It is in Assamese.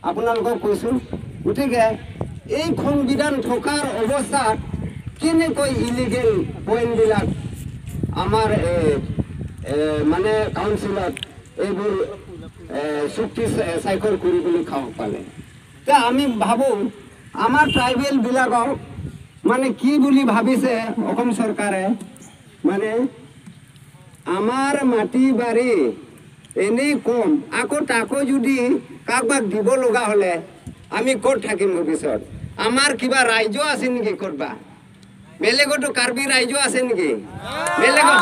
আপোনালোকক কৈছোঁ গতিকে এই সংবিধান থকাৰ অৱস্থাত কেনেকৈ ইলিগেল পইণ্টবিলাক আমাৰ মানে কাউন্সিলত এইবোৰ চুক্তি স্বাক্ষৰ কৰিবলৈ খাব পালে তে আমি ভাবোঁ আমাৰ ট্ৰাইবেলবিলাকক মানে কি বুলি ভাবিছে অসম চৰকাৰে মানে আমাৰ মাটি বাৰী এনেই কম আকৌ তাকো যদি কাৰোবাক দিব লগা হ'লে আমি ক'ত থাকিম ভৱিষ্যত আমাৰ কিবা ৰাজ্য আছে নেকি ক'ৰবা বেলেগতো কাৰ্বি ৰাজ্য আছে নেকি বেলেগত